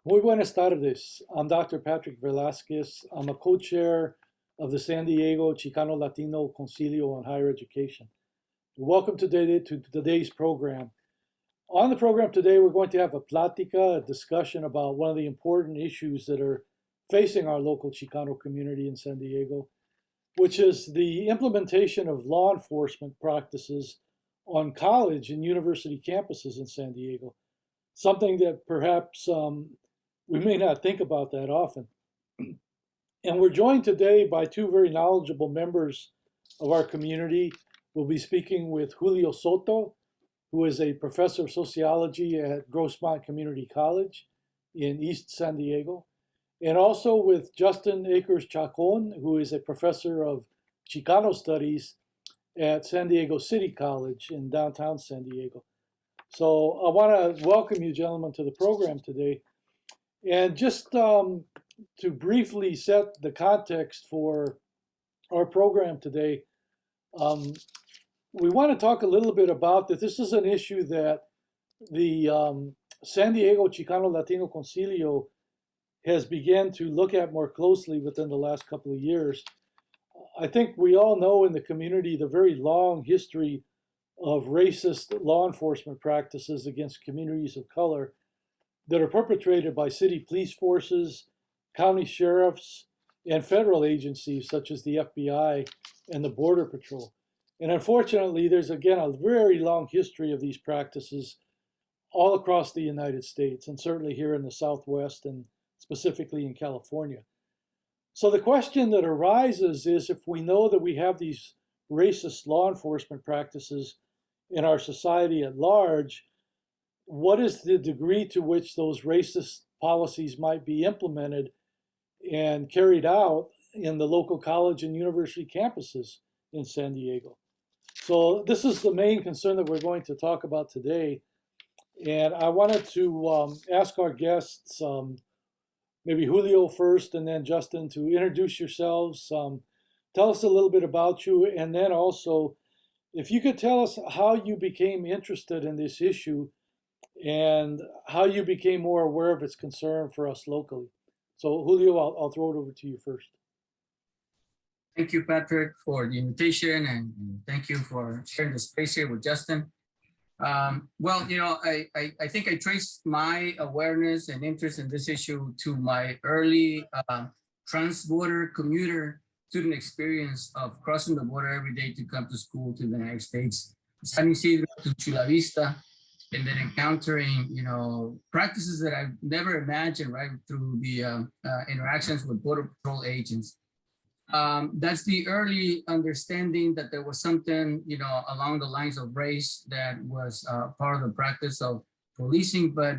Muy buenas tardes. I'm Dr. Patrick Velasquez. I'm a co-chair of the San Diego Chicano Latino Concilio on Higher Education. Welcome to today's program. On the program today, we're going to have a plática, a discussion about one of the important issues that are facing our local Chicano community in San Diego, which is the implementation of law enforcement practices on college and university campuses in San Diego, something that perhaps we may not think about that often. And we're joined today by two very knowledgeable members of our community. We'll be speaking with Julio Soto, who is a professor of sociology at Grossmont Community College in East San Diego, and also with Justin Akers Chacon, who is a professor of Chicano Studies at San Diego City College in downtown San Diego. So I want to welcome you gentlemen to the program today. And just to briefly set the context for our program today, we want to talk a little bit about that. This is an issue that the San Diego Chicano Latino Concilio has begun to look at more closely within the last couple of years. I think we all know in the community the very long history of racist law enforcement practices against communities of color that are perpetrated by city police forces, county sheriffs, and federal agencies such as the FBI and the Border Patrol. And unfortunately, there's again a very long history of these practices all across the United States, and certainly here in the Southwest and specifically in California. So the question that arises is, if we know that we have these racist law enforcement practices in our society at large, what is the degree to which those racist policies might be implemented and carried out in the local college and university campuses in San Diego? So this is the main concern that we're going to talk about today. And I wanted to ask our guests, maybe Julio first and then Justin, to introduce yourselves. Tell us a little bit about you, and then also if you could tell us how you became interested in this issue and how you became more aware of its concern for us locally. So Julio, I'll throw it over to you first. Thank you, Patrick, for the invitation, and thank you for sharing the space here with Justin. Well, I think I traced my awareness and interest in this issue to my early trans-border commuter student experience of crossing the border every day to come to school to the United States, San Isidro to Chula Vista, and then encountering, practices that I've never imagined, right, through the interactions with Border Patrol agents. That's the early understanding that there was something, along the lines of race that was part of the practice of policing. But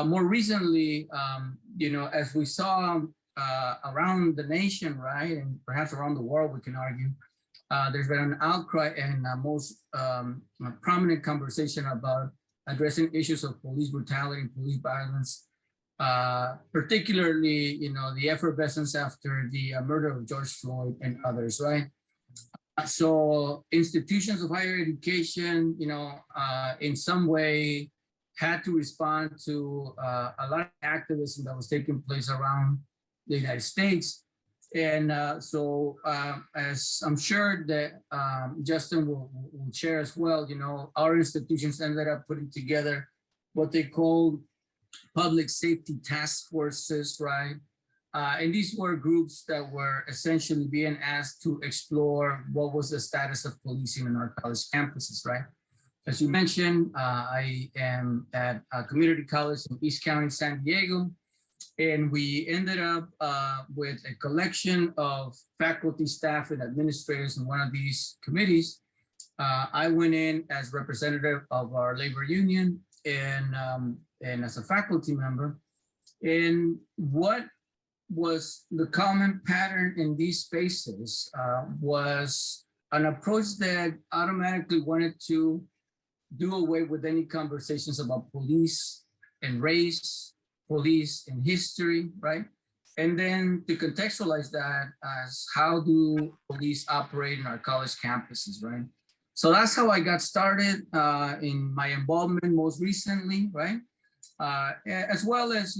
more recently, as we saw around the nation, right, and perhaps around the world, we can argue, there's been an outcry and most prominent conversation about addressing issues of police brutality and police violence, particularly, the effervescence after the murder of George Floyd and others, right? So institutions of higher education, in some way had to respond to a lot of activism that was taking place around the United States. And so as I'm sure that Justin will share as well, our institutions ended up putting together what they called public safety task forces, right? And these were groups that were essentially being asked to explore what was the status of policing in our college campuses, right? As you mentioned, I am at a community college in East County, San Diego, and we ended up with a collection of faculty, staff, and administrators in one of these committees. I went in as representative of our labor union and as a faculty member. And what was the common pattern in these spaces was an approach that automatically wanted to do away with any conversations about police and race, police and history, right? And then to contextualize that as how do police operate in our college campuses, right? So that's how I got started in my involvement most recently, right? as well as,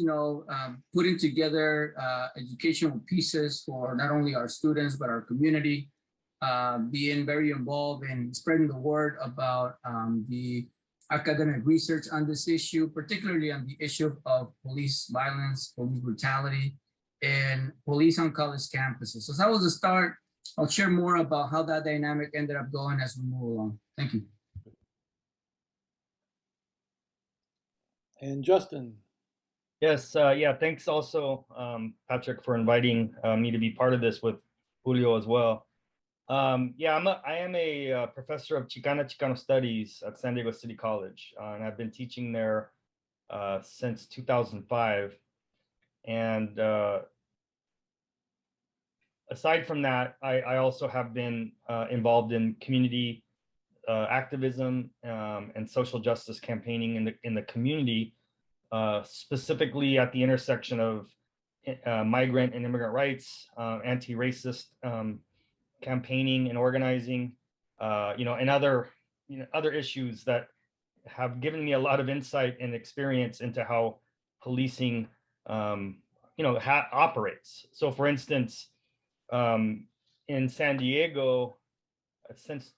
putting together educational pieces for not only our students, but our community, being very involved in spreading the word about the academic research on this issue, particularly on the issue of police violence, police brutality, and police on college campuses. So that was the start. I'll share more about how that dynamic ended up going as we move along. Thank you. And Justin. Yes, yeah, thanks also, Patrick, for inviting me to be part of this with Julio as well. Yeah, I am a professor of Chicana Chicano Studies at San Diego City College, and I've been teaching there since 2005. And aside from that, I also have been involved in community activism and social justice campaigning in the community, specifically at the intersection of migrant and immigrant rights, anti-racist campaigning and organizing, and other issues that have given me a lot of insight and experience into how policing, operates. So, for instance, in San Diego, since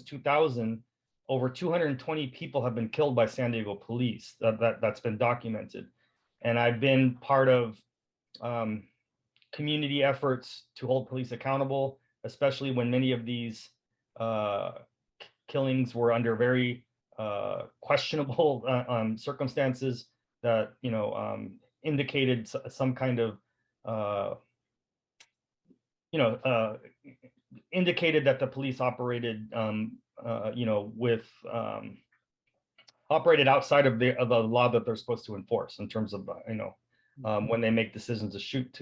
2000, over 220 people have been killed by San Diego police. That's been documented, and I've been part of community efforts to hold police accountable, especially when many of these killings were under very questionable circumstances that indicated some kind of indicated that the police operated operated outside of the law that they're supposed to enforce in terms of when they make decisions to shoot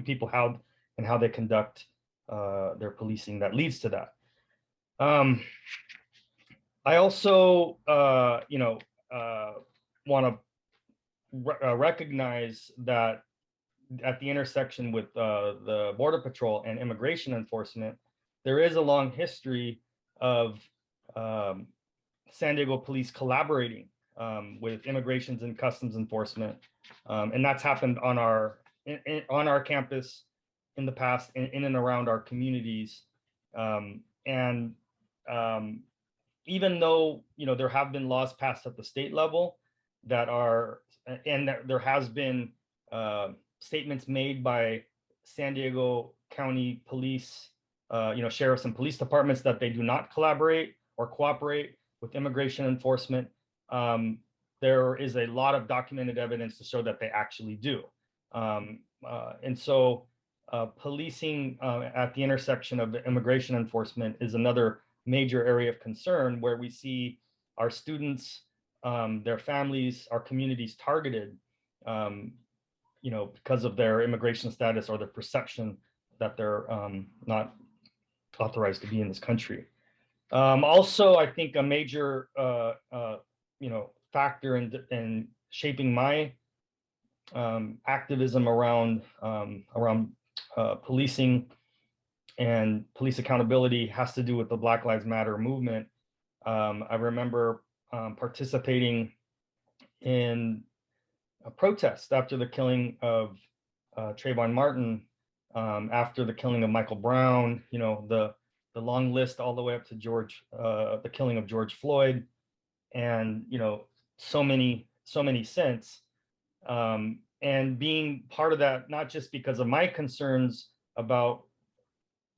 people, how they conduct their policing that leads to that. I also want to recognize that at the intersection with the Border Patrol and immigration enforcement, there is a long history of San Diego police collaborating with immigrations and customs enforcement, and that's happened on our campus in the past, in and around our communities. Even though there have been laws passed at the state level that are, and there has been statements made by San Diego County Police, sheriffs and police departments that they do not collaborate or cooperate with immigration enforcement. There is a lot of documented evidence to show that they actually do. And so policing at the intersection of immigration enforcement is another major area of concern, where we see our students, their families, our communities targeted, because of their immigration status or the perception that they're not authorized to be in this country. Also, I think a major factor in shaping my activism around policing and police accountability has to do with the Black Lives Matter movement. I remember participating in a protest after the killing of Trayvon Martin, after the killing of Michael Brown, the long list all the way up to the killing of George Floyd, and so many since. And being part of that, not just because of my concerns about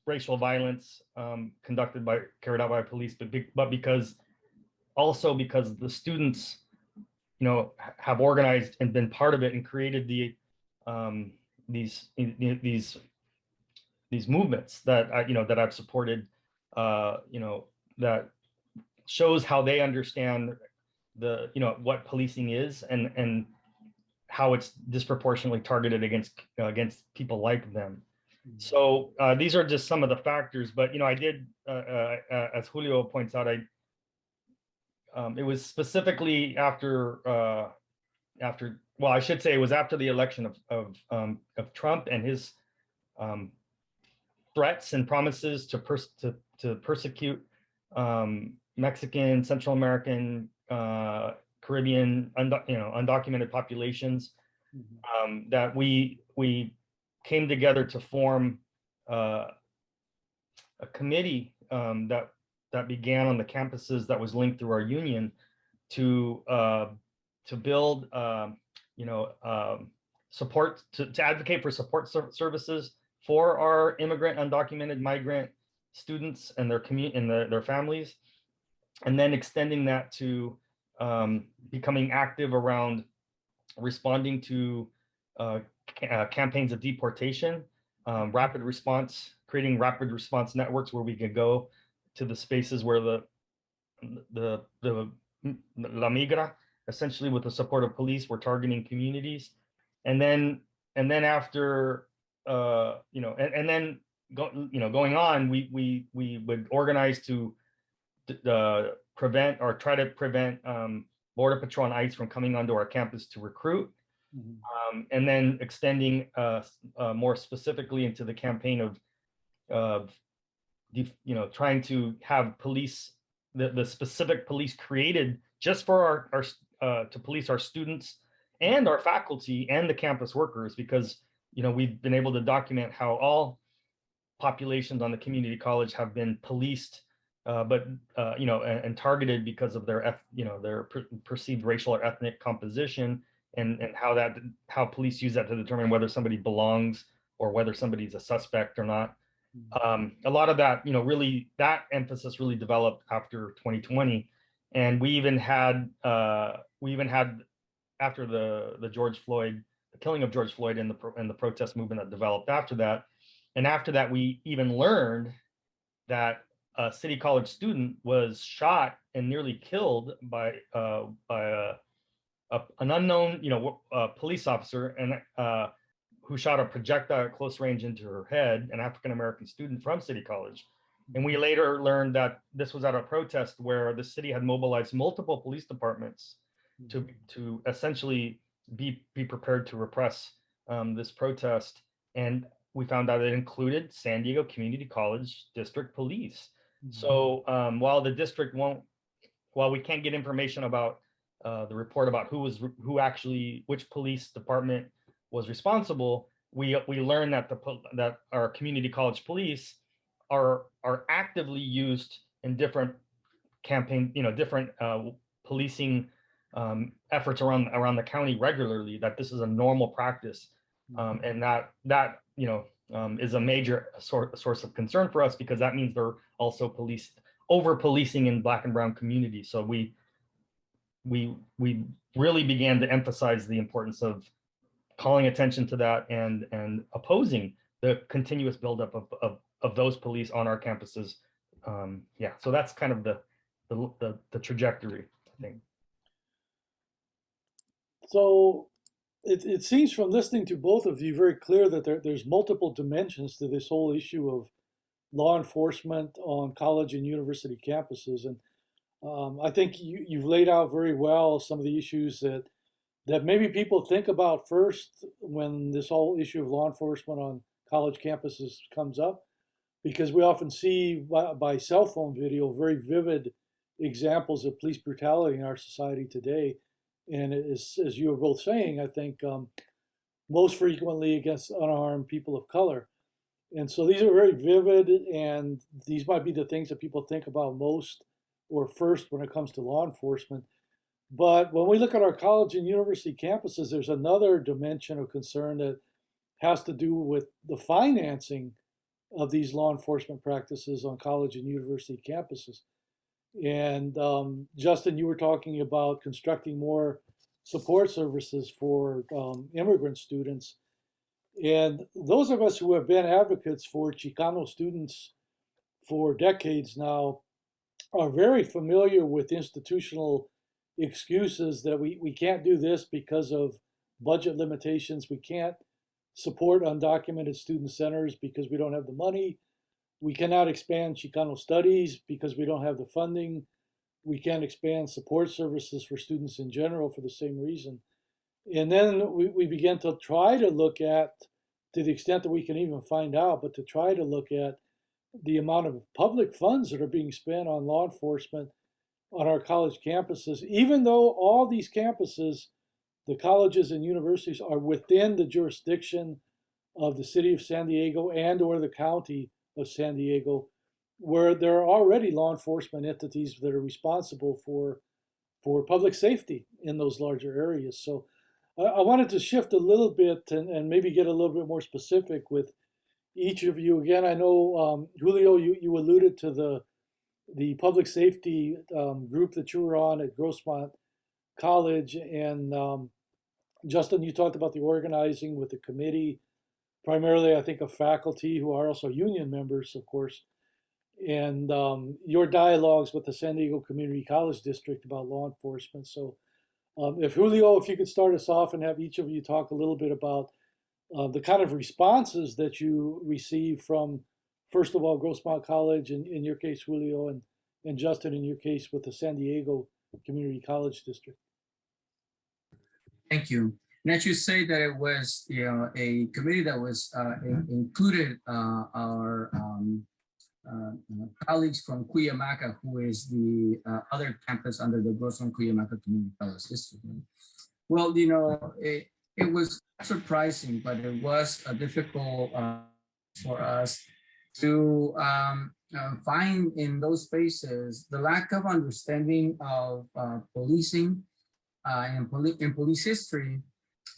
racial violence carried out by police, but because the students, have organized and been part of it and created these movements that that I've supported, that shows how they understand what policing is and how it's disproportionately targeted against people like them. So these are just some of the factors, but I did, as Julio points out, it was specifically after I should say it was after the election of Trump and his threats and promises to persecute Mexican, Central American, Caribbean Caribbean, undocumented populations, that we came together to form a committee that began on the campuses that was linked through our union to build support, to advocate for support services for our immigrant, undocumented migrant students and their community and their families, and then extending that to becoming active around responding to campaigns of deportation, rapid response, creating rapid response networks where we could go to the spaces where the La Migra, essentially with the support of police, were targeting communities, and then after going on, we would organize to prevent or try to prevent Border Patrol and ICE from coming onto our campus to recruit, and then extending more specifically into the campaign of trying to have police, the specific police created just for our to police our students and our faculty and the campus workers, because we've been able to document how all populations on the community college have been policed, and targeted because of their perceived racial or ethnic composition, and how police use that to determine whether somebody belongs or whether somebody's a suspect or not. A lot of that, really, that emphasis really developed after 2020, and we even had after the killing of George Floyd and the protest movement that developed after that. And after that, we even learned that a City College student was shot and nearly killed by an unknown, police officer, and who shot a projectile at close range into her head, an African-American student from City College. And we later learned that this was at a protest where the city had mobilized multiple police departments to essentially be prepared to repress this protest. And we found out it included San Diego Community College District Police. So while the district while we can't get information about the report about which police department was responsible, we learned that our community college police are actively used in different different policing efforts around the county regularly, that this is a normal practice, and that is a major source of concern for us, because that means they're also over policing in Black and brown communities. So we really began to emphasize the importance of calling attention to that and opposing the continuous buildup of those police on our campuses. So that's kind of the trajectory, I think. So it seems from listening to both of you very clear that there's multiple dimensions to this whole issue of law enforcement on college and university campuses. And I think you've laid out very well some of the issues that maybe people think about first when this whole issue of law enforcement on college campuses comes up, because we often see by cell phone video very vivid examples of police brutality in our society today. And as you were both saying, I think most frequently against unarmed people of color. And so these are very vivid, and these might be the things that people think about most or first when it comes to law enforcement. But when we look at our college and university campuses, there's another dimension of concern that has to do with the financing of these law enforcement practices on college and university campuses. And Justin, you were talking about constructing more support services for immigrant students. And those of us who have been advocates for Chicano students for decades now are very familiar with institutional excuses that we can't do this because of budget limitations. We can't support undocumented student centers because we don't have the money. We cannot expand Chicano studies because we don't have the funding. We can't expand support services for students in general for the same reason. And then we begin to try to look at, to the extent that we can even find out, but to try to look at the amount of public funds that are being spent on law enforcement on our college campuses, even though all these campuses, the colleges and universities, are within the jurisdiction of the city of San Diego and or the county of San Diego, where there are already law enforcement entities that are responsible for public safety in those larger areas. So I wanted to shift a little bit and maybe get a little bit more specific with each of you. Again, I know, Julio, you alluded to the public safety group that you were on at Grossmont College. And Justin, you talked about the organizing with the committee, primarily, I think, of faculty who are also union members, of course, and your dialogues with the San Diego Community College District about law enforcement. So if Julio, if you could start us off and have each of you talk a little bit about the kind of responses that you receive from, first of all, Grossmont College, in your case, Julio, and Justin, in your case, with the San Diego Community College District. Thank you. And I should say that it was, a committee that was included our colleagues from Cuyamaca, who is the other campus under the Grossmont Cuyamaca Community College District. Well, it was surprising, but it was difficult for us to find in those spaces the lack of understanding of policing and police history.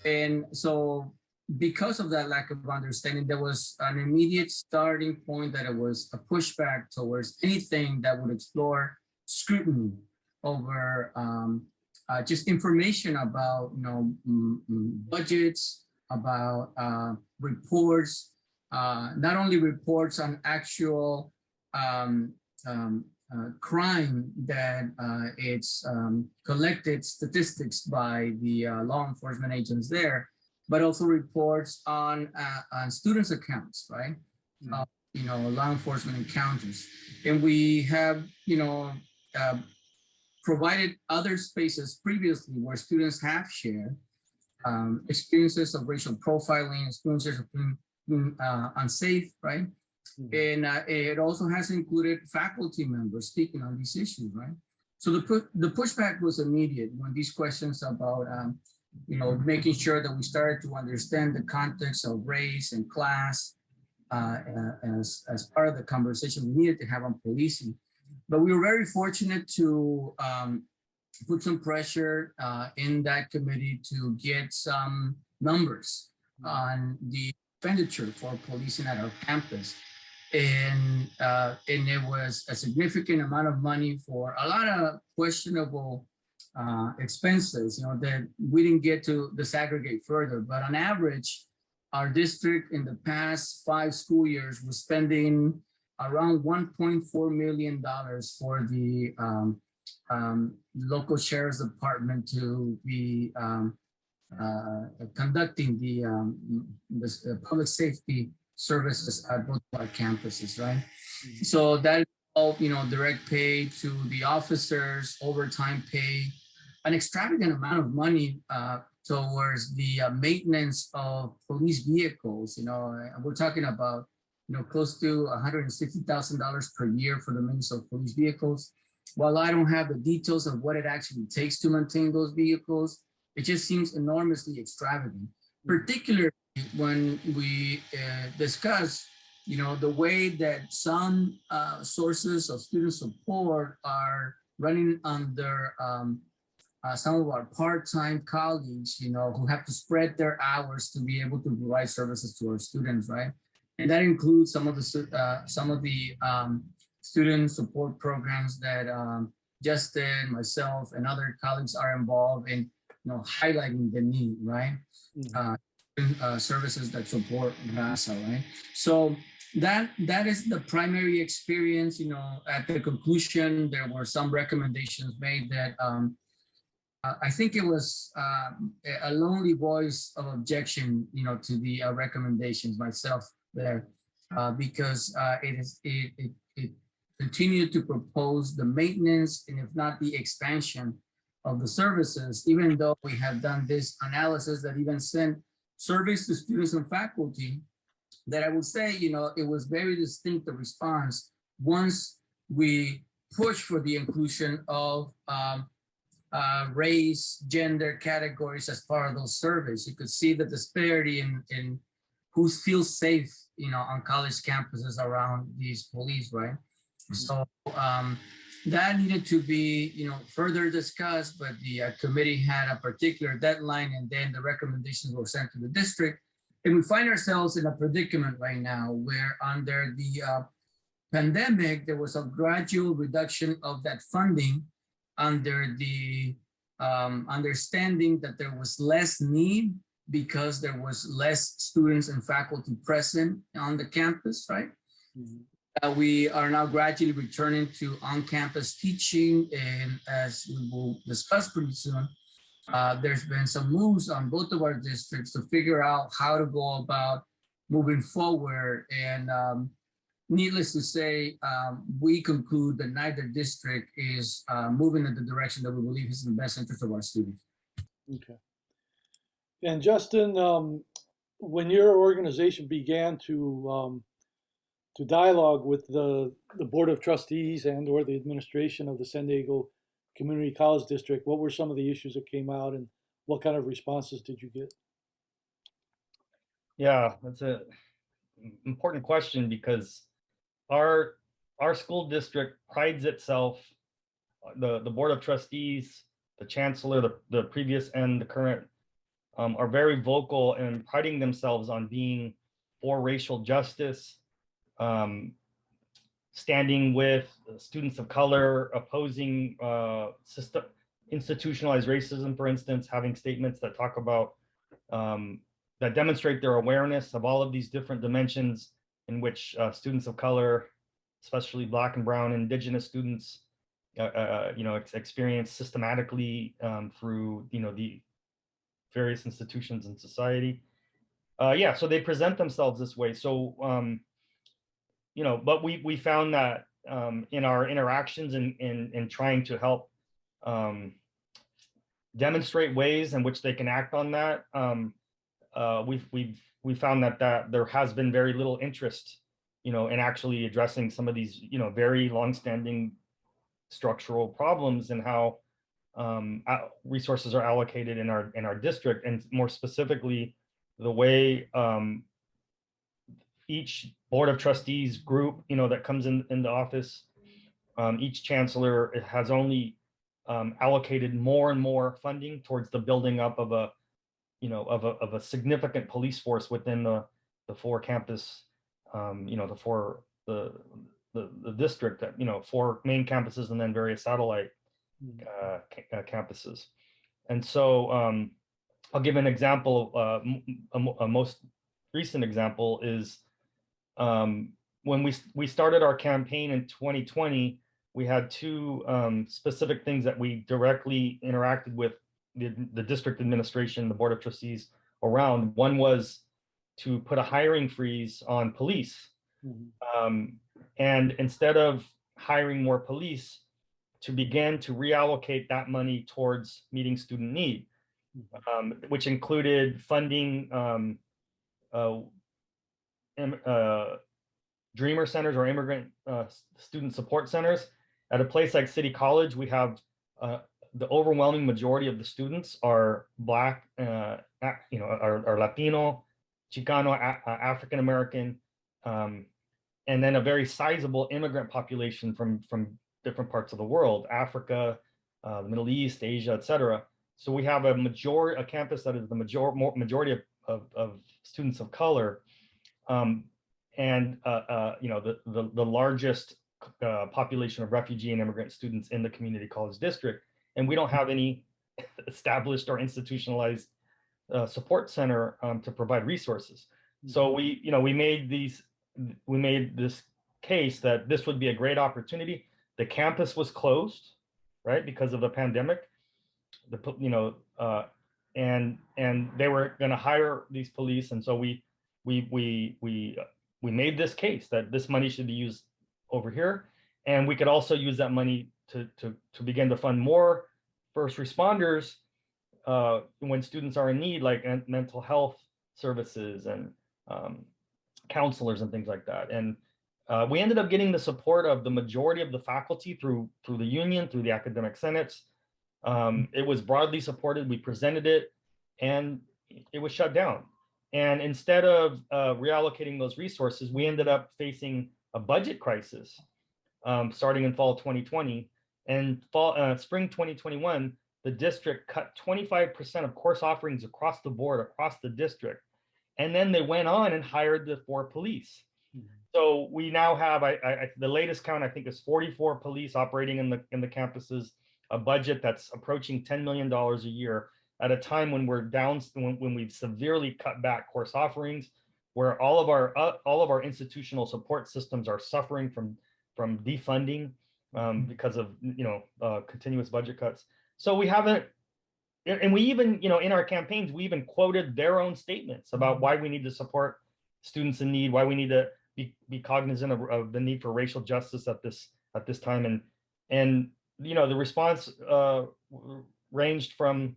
And so because of that lack of understanding, there was an immediate starting point that it was a pushback towards anything that would explore scrutiny over just information about budgets, about reports, not only reports on actual crime that it's collected statistics by the law enforcement agents there, but also reports on students' accounts, right? Law enforcement encounters. And we have, provided other spaces previously where students have shared experiences of racial profiling, experiences of being unsafe, right? And it also has included faculty members speaking on these issues, right? So the pushback was immediate when these questions about, making sure that we started to understand the context of race and class as part of the conversation we needed to have on policing. But we were very fortunate to put some pressure in that committee to get some numbers on the expenditure for policing at our campus. And it was a significant amount of money for a lot of questionable expenses, that we didn't get to disaggregate further. But on average, our district in the past 5 school years was spending around $1.4 million for the local sheriff's department to be conducting the public safety services at both of our campuses, right? So that all, direct pay to the officers, overtime pay, an extravagant amount of money towards the maintenance of police vehicles. We're talking about, close to $160,000 per year for the maintenance of police vehicles. While I don't have the details of what it actually takes to maintain those vehicles, it just seems enormously extravagant, particularly when we discuss, the way that some sources of student support are running under some of our part-time colleagues, who have to spread their hours to be able to provide services to our students, right? And that includes some of the student support programs that Justin, myself, and other colleagues are involved in, highlighting the need, right? Services that support NASA, right? So that is the primary experience. At the conclusion, there were some recommendations made that I think it was a lonely voice of objection, to the recommendations myself there, because it continued to propose the maintenance and if not the expansion of the services, even though we have done this analysis that even sent surveys to students and faculty, that I would say, it was very distinct, the response, once we push for the inclusion of race, gender categories as part of those surveys. You could see the disparity in who feels safe, on college campuses around these police, right? So that needed to be, further discussed, but the committee had a particular deadline, and then the recommendations were sent to the district. And we find ourselves in a predicament right now where under the pandemic, there was a gradual reduction of that funding under the understanding that there was less need because there was less students and faculty present on the campus, right? Mm-hmm. We are now gradually returning to on-campus teaching, and as we will discuss pretty soon, there's been some moves on both of our districts to figure out how to go about moving forward. And needless to say, we conclude that neither district is moving in the direction that we believe is in the best interest of our students. Okay. And Justin, when your organization began to dialogue with the Board of Trustees and/or the administration of the San Diego Community College District, what were some of the issues that came out, and what kind of responses did you get? Yeah, that's an important question, because our school district prides itself, the Board of Trustees, the Chancellor, the previous and the current, are very vocal and priding themselves on being for racial justice, standing with students of color, opposing institutionalized racism, for instance, having statements that talk about, that demonstrate their awareness of all of these different dimensions in which students of color, especially Black and Brown Indigenous students, experience systematically through, the various institutions in society. So they present themselves this way. So, but we found that in our interactions in trying to help demonstrate ways in which they can act on that, we found that there has been very little interest, in actually addressing some of these, very longstanding structural problems and how resources are allocated in our district, and more specifically, the way each Board of Trustees group, that comes in the office, each chancellor has only allocated more and more funding towards the building up of a significant police force within the four campus, the district, that 4 main campuses and then various satellite campuses. And so I'll give an example. A most recent example is when we started our campaign in 2020, we had 2 specific things that we directly interacted with the district administration, the Board of Trustees around. One was to put a hiring freeze on police. And instead of hiring more police, to begin to reallocate that money towards meeting student need, which included funding Dreamer Centers, or immigrant student support centers. At a place like City College, we have the overwhelming majority of the students are Black, are Latino, Chicano, African American, and then a very sizable immigrant population from different parts of the world, Africa, the Middle East, Asia, etc. So we have a campus that is the majority of students of color, and the largest population of refugee and immigrant students in the community college district, and we don't have any established or institutionalized support center to provide resources. So we made this case that this would be a great opportunity. The campus was closed, right, because of the pandemic. And they were going to hire these police, and so we made this case that this money should be used over here, and we could also use that money to begin to fund more first responders when students are in need, like mental health services and counselors and things like that. And We ended up getting the support of the majority of the faculty through the union, through the academic senates. It was broadly supported. We presented it, and it was shut down. And instead of reallocating those resources, we ended up facing a budget crisis starting in fall 2020. And spring 2021, the district cut 25% of course offerings across the board, across the district. And then they went on and hired the 4 police. So we now have, the latest count, I think, is 44 police operating in the campuses, a budget that's approaching $10 million a year at a time when we're down, when we've severely cut back course offerings, where all of our institutional support systems are suffering from defunding because of continuous budget cuts. So we haven't, and we even, in our campaigns, we even quoted their own statements about why we need to support students in need, why we need to be cognizant of the need for racial justice at this time. And the response ranged from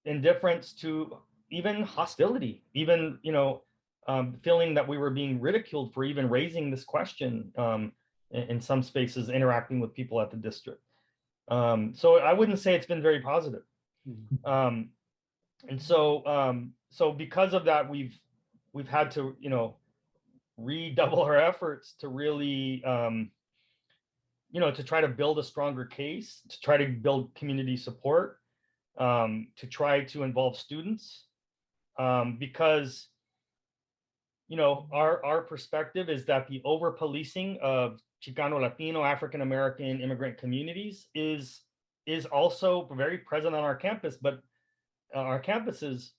indifference to even hostility, even feeling that we were being ridiculed for even raising this question in some spaces, interacting with people at the district. So I wouldn't say it's been very positive. And so because of that, we've had to redouble our efforts to really to try to build a stronger case, to try to build community support, to try to involve students, because our perspective is that the over policing of Chicano, Latino, African American immigrant communities is also very present on our campus, but our campuses,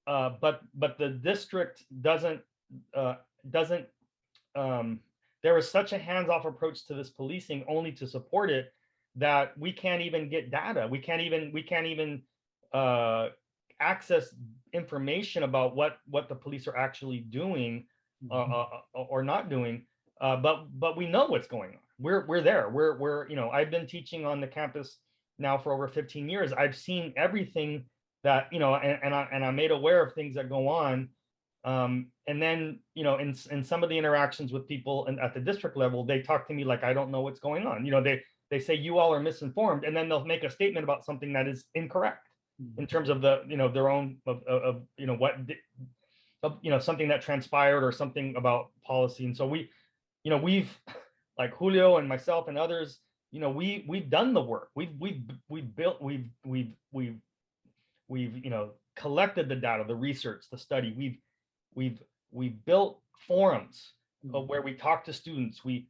but the district doesn't. There is such a hands-off approach to this policing only to support it that we can't even get data. We can't even access information about what the police are actually doing or not doing. But we know what's going on. We're there. We're I've been teaching on the campus now for over 15 years. I've seen everything that and I'm made aware of things that go on. And then in some of the interactions with people at the district level, they talk to me like I don't know what's going on. They say you all are misinformed, and then they'll make a statement about something that is incorrect in terms of their own something that transpired or something about policy. And so we've like Julio and myself and others, we've done the work. We've built, we've collected the data, the research, the study. We've built forums where we talk to students. We've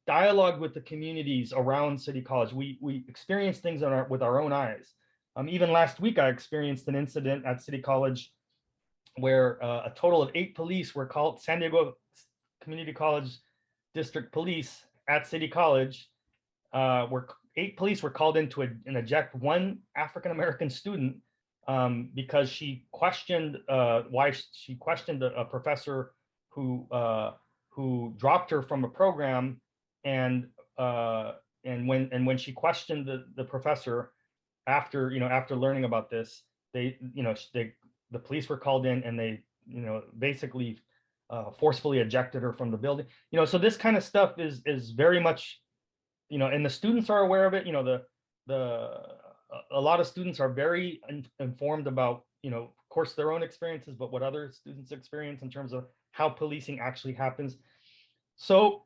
dialogued with the communities around City College. We experienced things with our own eyes. Even last week, I experienced an incident at City College where a total of 8 police were called, San Diego Community College District Police at City College, 8 police were called in to eject one African American student because she questioned a professor who dropped her from a program, and when she questioned the professor after learning about this, the police were called in, and they basically forcefully ejected her from the building. So this kind of stuff is very much and the students are aware of it. A lot of students are very informed about, of course, their own experiences, but what other students experience in terms of how policing actually happens. So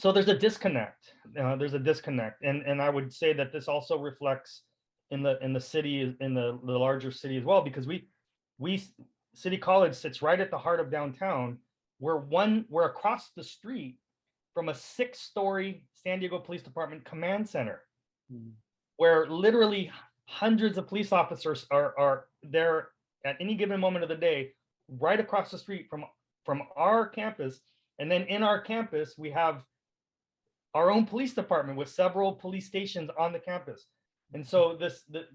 there's a disconnect. And I would say that this also reflects in the city, in the larger city as well, because City College sits right at the heart of downtown. We're across the street from a 6-story San Diego Police Department command center, where literally hundreds of police officers are there at any given moment of the day, right across the street from our campus. And then in our campus, we have our own police department with several police stations on the campus. And so the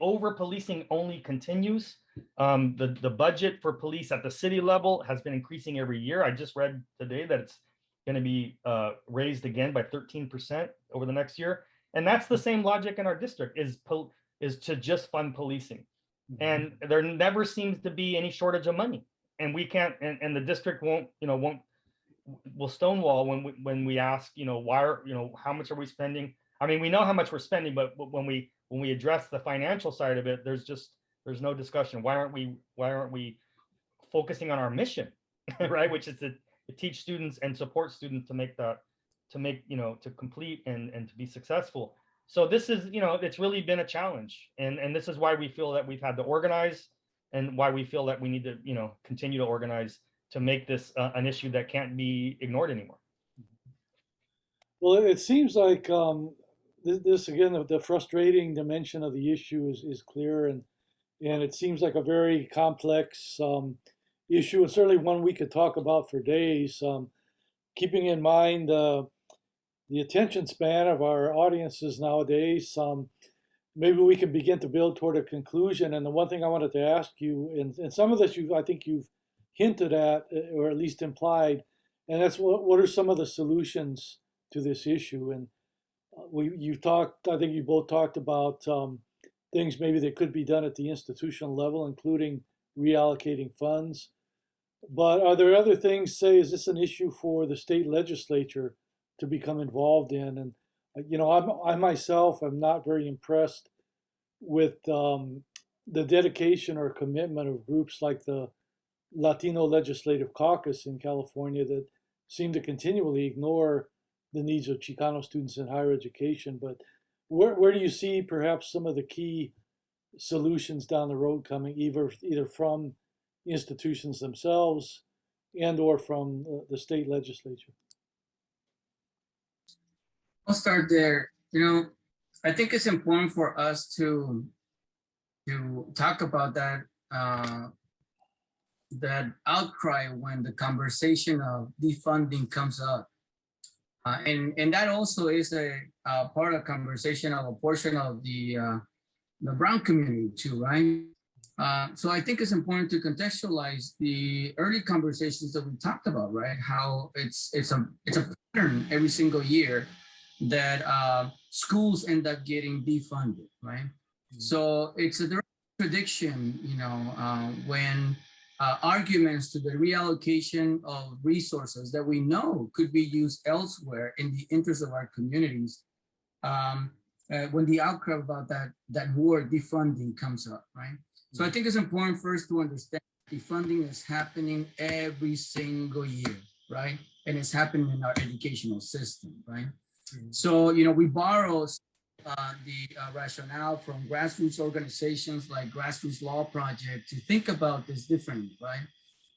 over policing only continues. The budget for police at the city level has been increasing every year. I just read today that it's going to be raised again by 13% over the next year. And that's the same logic in our district, is to just fund policing. And there never seems to be any shortage of money. and we can't, and the district won't, will stonewall when we ask, why are, how much are we spending? I mean, we know how much we're spending, but when we address the financial side of it, there's no discussion. Why aren't we focusing on our mission, right? Which is to teach students and support students to complete and to be successful. So this is, it's really been a challenge, and this is why we feel that we've had to organize, and why we feel that we need to, continue to organize to make this an issue that can't be ignored anymore. Well, it seems like this again, the frustrating dimension of the issue is clear, and it seems like a very complex issue, and certainly one we could talk about for days. Keeping in mind the attention span of our audiences nowadays, maybe we can begin to build toward a conclusion. And the one thing I wanted to ask you, and some of this I think you've hinted at, or at least implied, and that's what are some of the solutions to this issue? And you've talked, I think you both talked about things maybe that could be done at the institutional level, including reallocating funds. But are there other things, say, is this an issue for the state legislature to become involved in? And, I myself am not very impressed with the dedication or commitment of groups like the Latino Legislative Caucus in California that seem to continually ignore the needs of Chicano students in higher education. But where do you see perhaps some of the key solutions down the road coming, either from institutions themselves and or from the state legislature? I'll start there. I think it's important for us to talk about that that outcry when the conversation of defunding comes up, and that also is a part of conversation of a portion of the brown community too, right? So I think it's important to contextualize the early conversations that we talked about, right? How it's a pattern every single year that schools end up getting defunded, right? Mm-hmm. So it's a direct contradiction, when arguments to the reallocation of resources that we know could be used elsewhere in the interest of our communities, when the outcry about that word defunding comes up, right? So I think it's important first to understand defunding is happening every single year, right? And it's happening in our educational system, right? Mm-hmm. So, we borrow the rationale from grassroots organizations like Grassroots Law Project to think about this differently, right?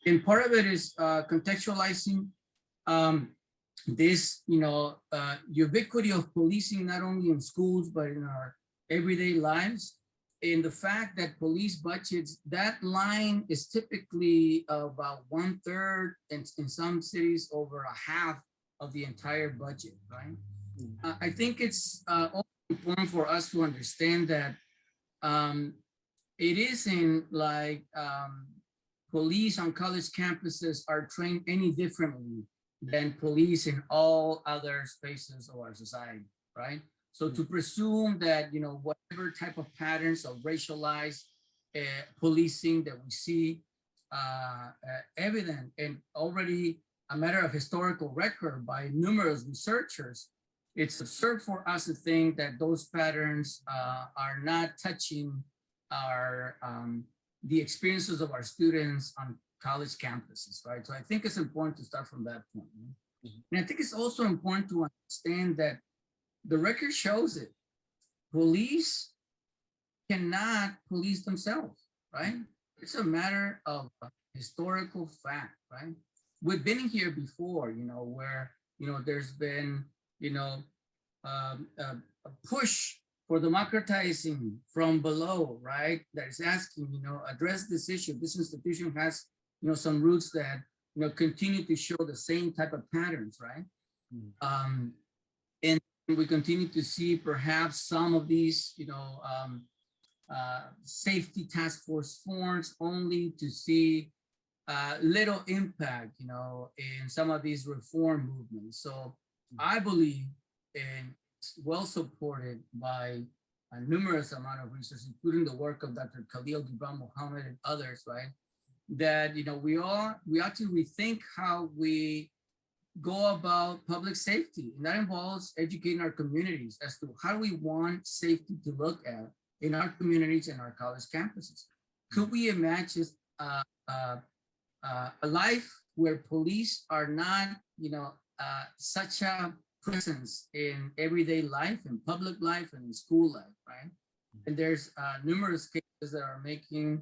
And part of it is contextualizing this, ubiquity of policing, not only in schools, but in our everyday lives. In the fact that police budgets, that line is typically about 1/3, and in some cities over a half of the entire budget, right? I think it's also important for us to understand that it isn't like police on college campuses are trained any differently than police in all other spaces of our society, right? So to presume that, whatever type of patterns of racialized policing that we see evident and already a matter of historical record by numerous researchers, it's absurd for us to think that those patterns are not touching the experiences of our students on college campuses, right? So I think it's important to start from that point. Mm-hmm. And I think it's also important to understand that the record shows it. Police cannot police themselves, right? It's a matter of historical fact, right? We've been here before, where, there's been, a push for democratizing from below, right? That is asking, address this issue. This institution has, some roots that, continue to show the same type of patterns, right? Mm-hmm. And we continue to see perhaps some of these, safety task force forms only to see little impact, in some of these reform movements. So I believe, and it's well supported by a numerous amount of research, including the work of Dr. Khalil Gibran Muhammad and others, right? that, we ought to rethink how we go about public safety. And that involves educating our communities as to how we want safety to look at in our communities and our college campuses. Could we imagine a life where police are not, such a presence in everyday life, in public life, and in school life, right? And there's numerous cases that are making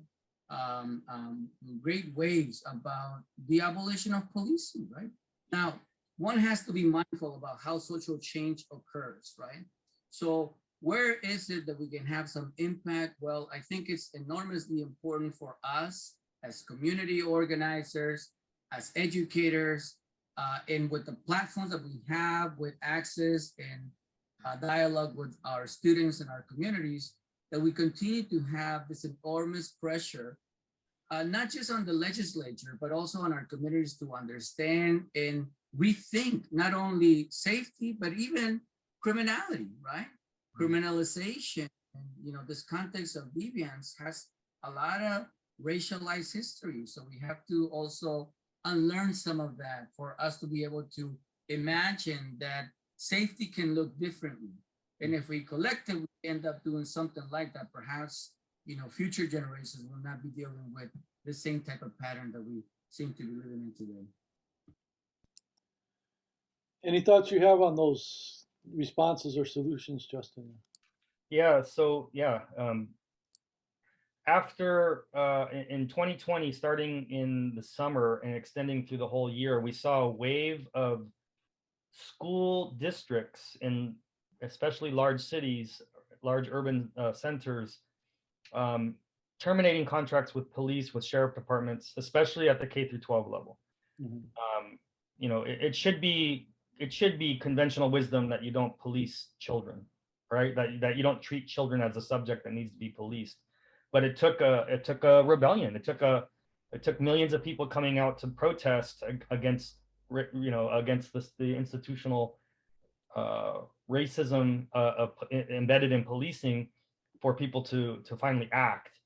great waves about the abolition of policing, right? Now, one has to be mindful about how social change occurs, right? So where is it that we can have some impact? Well, I think it's enormously important for us as community organizers, as educators, and with the platforms that we have with access and dialogue with our students and our communities, that we continue to have this enormous pressure, not just on the legislature, but also on our communities to understand and rethink not only safety, but even criminality, right? Criminalization, and this context of deviance has a lot of racialized history. So we have to also unlearn some of that for us to be able to imagine that safety can look differently. And if we collectively end up doing something like that, perhaps, future generations will not be dealing with the same type of pattern that we seem to be living in today. Any thoughts you have on those responses or solutions, Justin? Yeah, so after in 2020, starting in the summer and extending through the whole year, we saw a wave of school districts in especially large cities, large urban centers, terminating contracts with police, with sheriff departments, especially at the K through 12 level. It should be conventional wisdom that you don't police children, right? That you don't treat children as a subject that needs to be policed. But it took a rebellion. It took millions of people coming out to protest against the institutional racism embedded in policing, for people to finally act.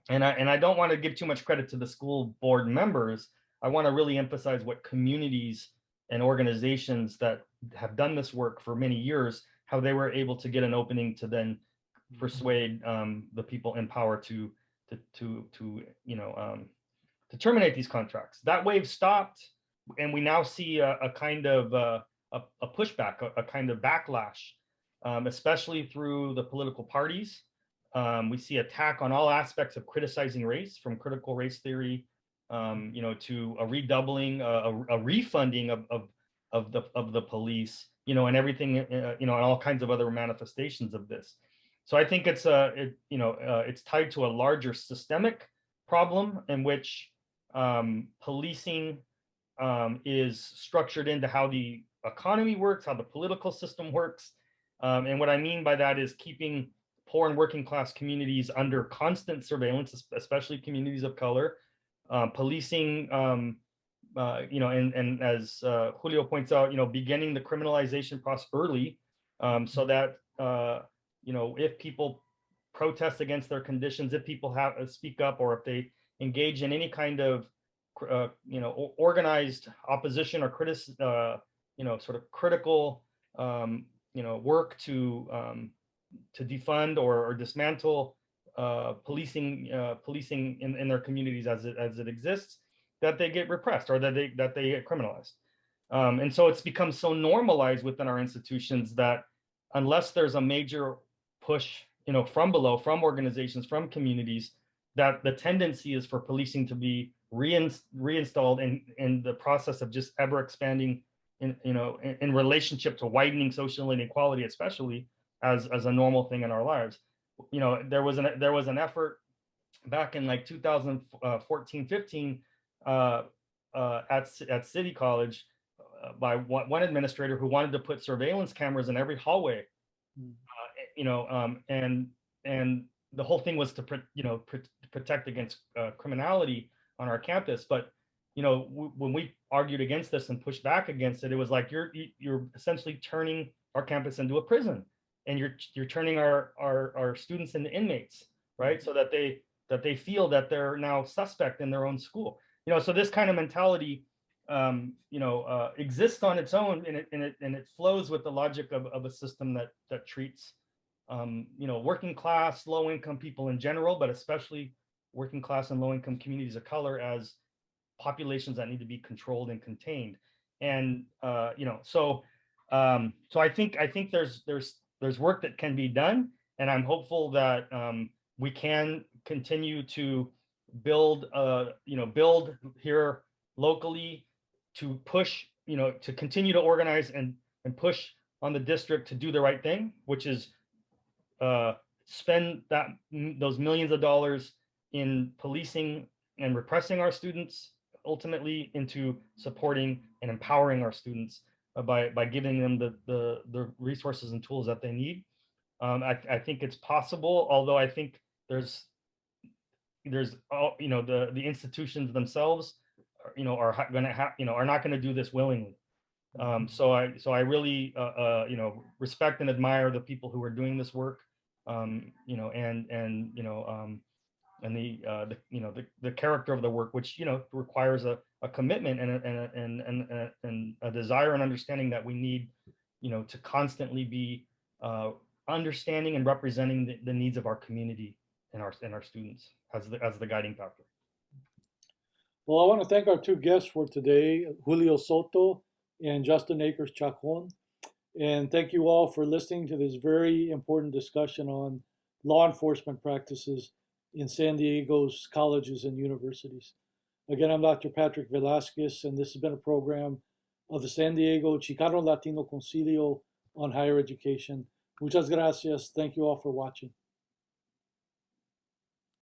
And I don't want to give too much credit to the school board members. I want to really emphasize what communities and organizations that have done this work for many years, how they were able to get an opening to then persuade the people in power to terminate these contracts. That wave stopped, and we now see a kind of a pushback, a kind of backlash, especially through the political parties. We see attack on all aspects of criticizing race, from critical race theory, to a redoubling, a refunding of the police, and everything, and all kinds of other manifestations of this. So I think it's tied to a larger systemic problem in which policing is structured into how the economy works, how the political system works. And what I mean by that is keeping poor and working class communities under constant surveillance, especially communities of color, policing, and as Julio points out, beginning the criminalization process early, so that, if people protest against their conditions, if people speak up, or if they engage in any kind of, organized opposition or sort of critical, work to defund or dismantle policing in their communities as it exists, that they get repressed, or that they get criminalized. And so it's become so normalized within our institutions that unless there's a major push, from below, from organizations, from communities, that the tendency is for policing to be reinstalled in the process of just ever expanding in relationship to widening social inequality, especially as a normal thing in our lives. There was an effort back in like 2014, 15 at City College by one administrator who wanted to put surveillance cameras in every hallway. And the whole thing was to protect against criminality on our campus. But when we argued against this and pushed back against it, it was like you're essentially turning our campus into a prison, and you're turning our students into inmates, right? So that they that they feel that they're now suspect in their own school. So this kind of mentality, exists on its own, and it flows with the logic of a system that treats, working class, low income people in general, but especially working class and low income communities of color as populations that need to be controlled and contained. And so I think there's work that can be done, and I'm hopeful that we can continue to build here locally, to push, to continue to organize and push on the district to do the right thing, which is spend those millions of dollars in policing and repressing our students, ultimately into supporting and empowering our students by giving them the resources and tools that they need. I think it's possible, although I think there's the institutions themselves are going to have are not going to do this willingly. So I really respect and admire the people who are doing this work, and the character of the work, which requires a commitment and a desire and understanding that we need to constantly be understanding and representing the needs of our community and our students as the guiding factor. Well, I want to thank our two guests for today, Julio Soto and Justin Akers Chacon. And thank you all for listening to this very important discussion on law enforcement practices in San Diego's colleges and universities. Again, I'm Dr. Patrick Velasquez, and this has been a program of the San Diego Chicano Latino Concilio on higher education. Muchas gracias. Thank you all for watching.